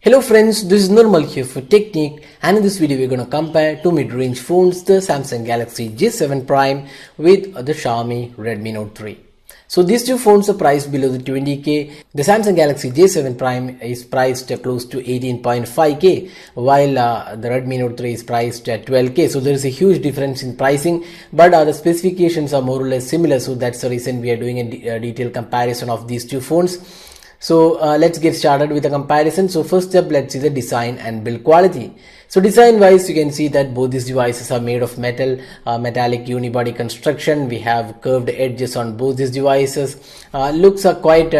Hello friends, this is Normal here for Technique, and in this video we're going to compare two mid-range phones, the Samsung Galaxy J7 Prime with the Xiaomi Redmi Note 3. So these two phones are priced below the 20k. The Samsung Galaxy J7 Prime is priced close to 18.5k, while the Redmi Note 3 is priced at 12k. So there is a huge difference in pricing, but the specifications are more or less similar. So that's the reason we are doing a detailed comparison of these two phones. So let's get started with the comparison. So first up, let's see the design and build quality. So design wise, you can see that both these devices are made of metallic unibody construction. We have curved edges on both these devices. Looks are quite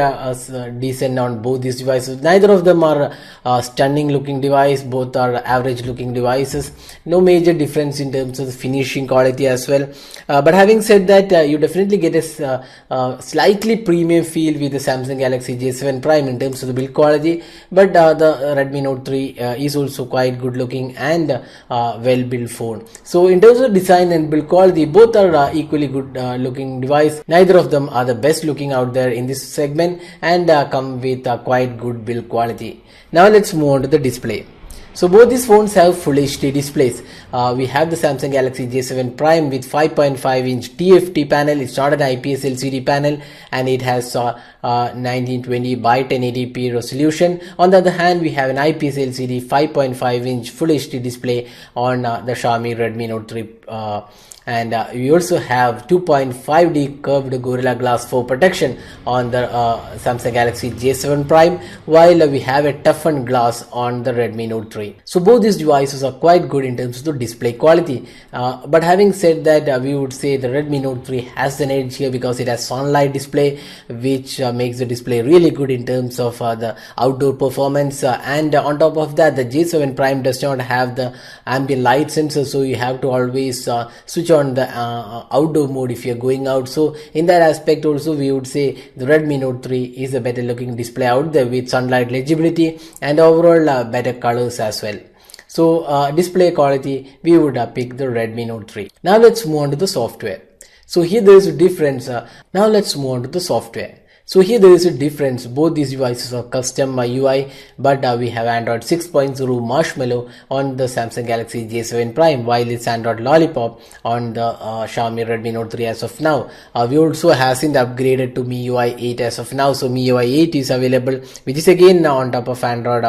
decent on both these devices. Neither of them are stunning looking device. Both are average looking devices. No major difference in terms of the finishing quality as well. But having said that, you definitely get a slightly premium feel with the Samsung Galaxy J7 Prime in terms of the build quality. But the Redmi Note 3 is also quite good looking and well built phone. So in terms of design and build quality, both are equally good looking device. Neither of them are the best looking out there in this segment and come with quite good build quality. Now let's move on to the display. So both these phones have full HD displays. We have the Samsung Galaxy J7 Prime with 5.5-inch TFT panel. It's not an IPS LCD panel, and it has 1920 by 1080p resolution. On the other hand, we have an IPS LCD 5.5-inch full HD display on the Xiaomi Redmi Note 3. And we also have 2.5D curved Gorilla Glass 4 protection on the Samsung Galaxy J7 Prime, while we have a toughened glass on the Redmi Note 3. So both these devices are quite good in terms of the display quality. But having said that, we would say the Redmi Note 3 has an edge here because it has sunlight display, which makes the display really good in terms of the outdoor performance. And on top of that, the J7 Prime does not have the ambient light sensor, so you have to always switch on the outdoor mode if you're going out. So in that aspect also, we would say the Redmi Note 3 is a better looking display out there with sunlight legibility and overall better colors as well. So display quality, we would pick the Redmi Note 3. Now let's move on to the software. So here there is a difference. Now let's move on to the software. So here there is a difference. Both these devices are custom UI, but we have Android 6.0 Marshmallow on the Samsung Galaxy J7 Prime, while it's Android Lollipop on the Xiaomi Redmi Note 3 as of now. We also have seen the upgraded to MIUI 8 as of now. So MIUI 8 is available, which is again on top of Android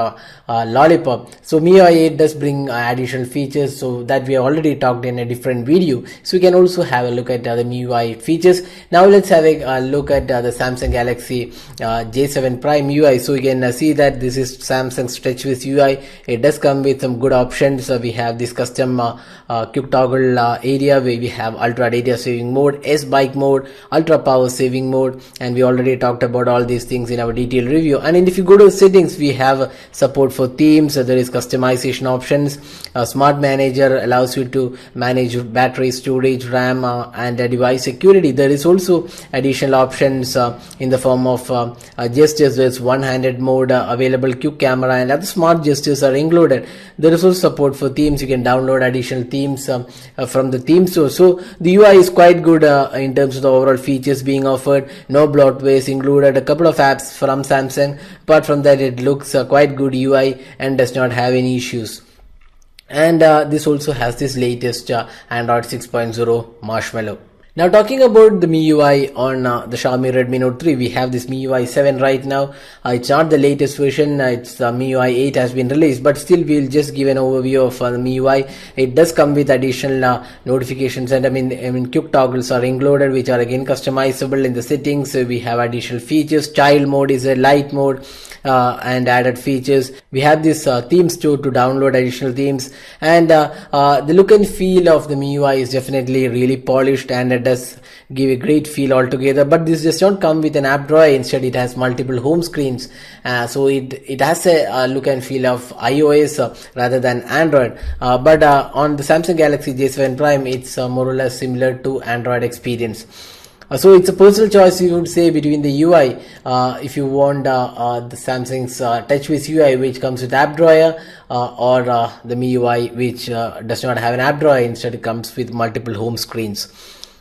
Lollipop. So MIUI 8 does bring additional features, so that we have already talked in a different video. So we can also have a look at the MIUI 8 features. Now let's have a look at the Samsung Galaxy J7 Prime UI. So you can see that this is Samsung's TouchWiz UI. It does come with some good options. We have this custom quick toggle area where we have ultra data saving mode, S-bike mode, ultra power saving mode, and we already talked about all these things in our detailed review. And if you go to settings, we have support for themes. There is customization options. Smart Manager allows you to manage battery, storage, RAM, and device security. There is also additional options in the form of gestures. There's one-handed mode available, quick camera, and other smart gestures are included. There is also support for themes. You can download additional themes from the theme store. So the UI is quite good in terms of the overall features being offered. No bloatwares included. A couple of apps from Samsung. Apart from that, it looks quite good UI and does not have any issues. And this also has this latest Android 6.0 Marshmallow. Now talking about the MIUI on the Xiaomi Redmi Note 3, we have this MIUI 7 right now. It's not the latest version, it's MIUI 8 has been released, but still we'll just give an overview of the MIUI. It does come with additional notifications, and I mean quick toggles are included, which are again customizable in the settings. So we have additional features. Child mode is a light mode. And added features. We have this theme store to download additional themes, and the look and feel of the MIUI is definitely really polished, and it does give a great feel altogether. But this does not come with an app drawer. Instead, it has multiple home screens, so it has a look and feel of iOS rather than Android. But on the Samsung Galaxy J7 Prime, it's more or less similar to Android experience. So it's a personal choice, you would say, between the UI. If you want the Samsung's TouchWiz UI, which comes with app drawer, or the MIUI, which does not have an app drawer. Instead, it comes with multiple home screens.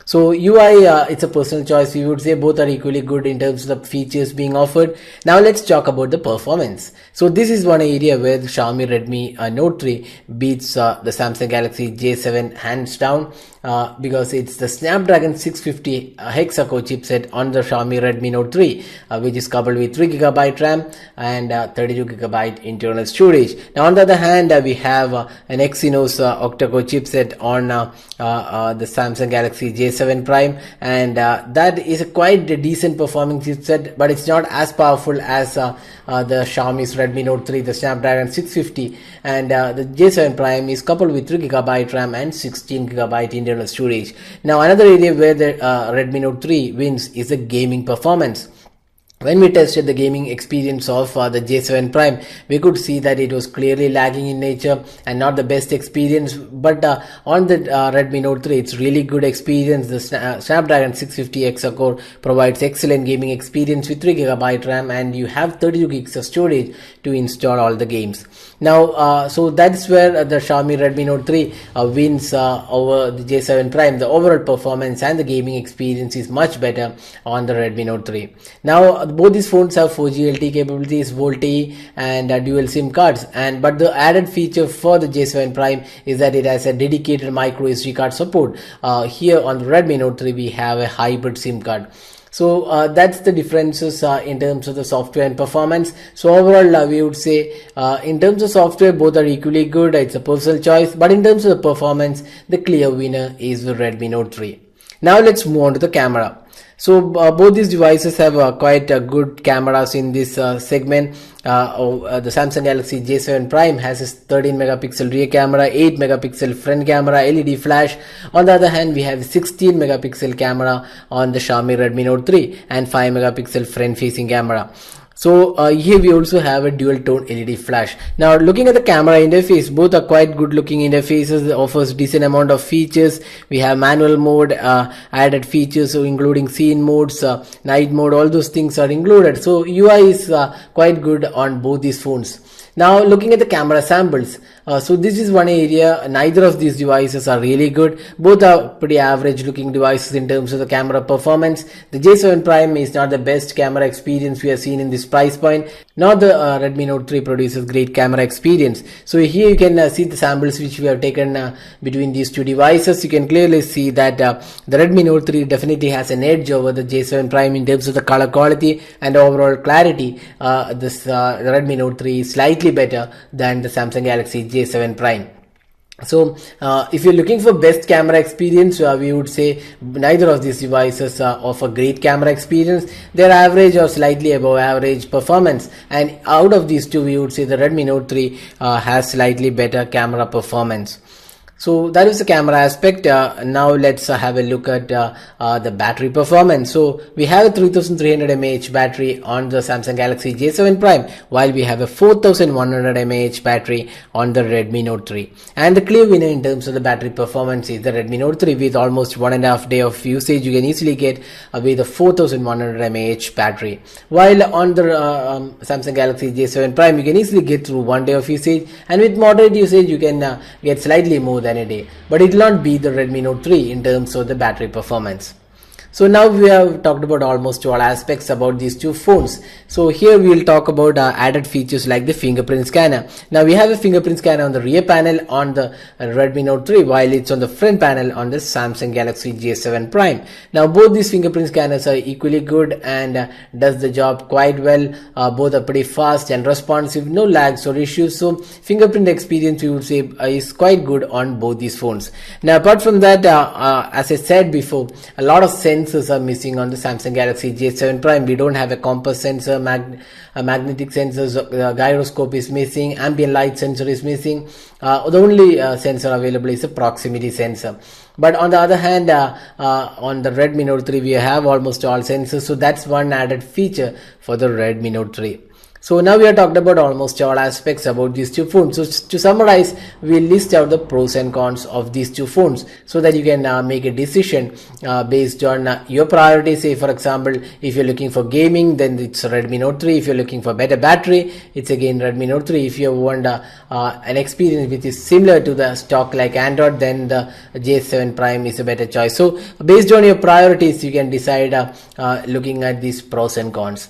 So UI, it's a personal choice. We would say both are equally good in terms of the features being offered. Now let's talk about the performance. So this is one area where the Xiaomi Redmi Note 3 beats the Samsung Galaxy J7 hands down, because it's the Snapdragon 650 hexa-core chipset on the Xiaomi Redmi Note 3, which is coupled with 3GB RAM and 32GB internal storage. Now on the other hand, we have an Exynos octa-core chipset on the Samsung Galaxy J7 Prime, and that is a quite decent performing chipset, but it's not as powerful as the Xiaomi's Redmi Note 3, the Snapdragon 650, and the J7 Prime is coupled with 3GB RAM and 16GB internal storage. Now another area where the Redmi Note 3 wins is the gaming performance. When we tested the gaming experience of the J7 Prime, we could see that it was clearly lagging in nature and not the best experience. But on the Redmi Note 3, it's really good experience. The Snapdragon 650 hexa-core provides excellent gaming experience with 3GB RAM, and you have 32 gigs of storage to install all the games. Now, so that's where the Xiaomi Redmi Note 3 wins over the J7 Prime. The overall performance and the gaming experience is much better on the Redmi Note 3. Now, both these phones have 4G LTE capabilities, VoLTE, and dual SIM cards. But the added feature for the J7 Prime is that it has a dedicated micro SD card support. Here on the Redmi Note 3, we have a hybrid SIM card. So that's the differences in terms of the software and performance. So overall, we would say in terms of software, both are equally good. It's a personal choice. But in terms of the performance, the clear winner is the Redmi Note 3. Now let's move on to the camera. So both these devices have quite good cameras in this segment. The Samsung Galaxy J7 Prime has a 13 megapixel rear camera, 8 megapixel front camera, LED flash. On the other hand, we have 16 megapixel camera on the Xiaomi Redmi Note 3 and 5 megapixel front facing camera. So here we also have a dual tone LED flash. Now looking at the camera interface, both are quite good looking interfaces. It offers decent amount of features. We have manual mode, added features, so including scene modes, night mode, all those things are included. So UI is quite good on both these phones. Now looking at the camera samples, so this is one area. Neither of these devices are really good. Both are pretty average looking devices in terms of the camera performance. The J7 Prime is not the best camera experience we have seen in this price point. Nor the Redmi Note 3 produces great camera experience. So here you can see the samples which we have taken between these two devices. You can clearly see that the Redmi Note 3 definitely has an edge over the J7 Prime in terms of the color quality and overall clarity. The Redmi Note 3 is slightly better than the Samsung Galaxy J7 Prime. So if you're looking for best camera experience, we would say neither of these devices offer great camera experience. They're average or slightly above average performance, and out of these two, we would say the Redmi Note 3 has slightly better camera performance. So that is the camera aspect. Now let's have a look at the battery performance. So we have a 3300 mAh battery on the Samsung Galaxy J7 Prime, while we have a 4100 mAh battery on the Redmi Note 3. And the clear winner in terms of the battery performance is the Redmi Note 3. With almost 1.5 days of usage, you can easily get with a 4100 mAh battery. While on the Samsung Galaxy J7 Prime, you can easily get through 1 day of usage, and with moderate usage, you can get slightly more than a day, but it will not be the Redmi Note 3 in terms of the battery performance. So now we have talked about almost all aspects about these two phones. So here we will talk about added features like the fingerprint scanner. Now we have a fingerprint scanner on the rear panel on the Redmi Note 3, while it's on the front panel on the Samsung Galaxy J7 Prime. Now both these fingerprint scanners are equally good and does the job quite well. Both are pretty fast and responsive, no lags or issues. So fingerprint experience, we would say, is quite good on both these phones. Now apart from that, as I said before, a lot of sensors are missing on the Samsung Galaxy J7 Prime. We don't have a compass sensor, magnetic sensors, gyroscope is missing, ambient light sensor is missing. The only sensor available is a proximity sensor. But on the other hand, on the Redmi Note 3, we have almost all sensors. So that's one added feature for the Redmi Note 3. So now we have talked about almost all aspects about these two phones. So to summarize, we'll list out the pros and cons of these two phones so that you can make a decision based on your priorities. Say for example, if you're looking for gaming, then it's Redmi Note 3. If you're looking for better battery, it's again Redmi Note 3. If you want an experience which is similar to the stock like Android, then the J7 Prime is a better choice. So based on your priorities, you can decide looking at these pros and cons.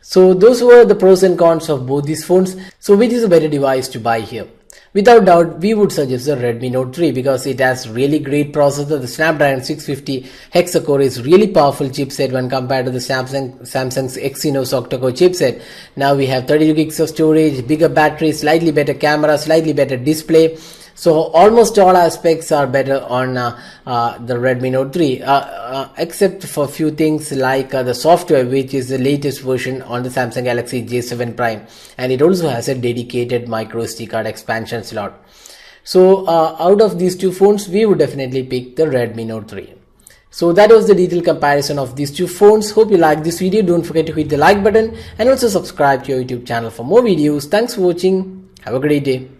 So those were the pros and cons of both these phones. So which is a better device to buy here? Without doubt, we would suggest the Redmi Note 3 because it has really great processor. The Snapdragon 650 hexa-core is really powerful chipset when compared to the Samsung's Exynos octa-core chipset. Now we have 32 gigs of storage, bigger battery, slightly better camera, slightly better display. So almost all aspects are better on the Redmi Note 3 except for a few things like the software, which is the latest version on the Samsung Galaxy J7 Prime, and it also has a dedicated micro SD card expansion slot. So out of these two phones, we would definitely pick the Redmi Note 3. So that was the detailed comparison of these two phones. Hope you liked this video. Don't forget to hit the like button and also subscribe to your YouTube channel for more videos. Thanks for watching. Have a great day.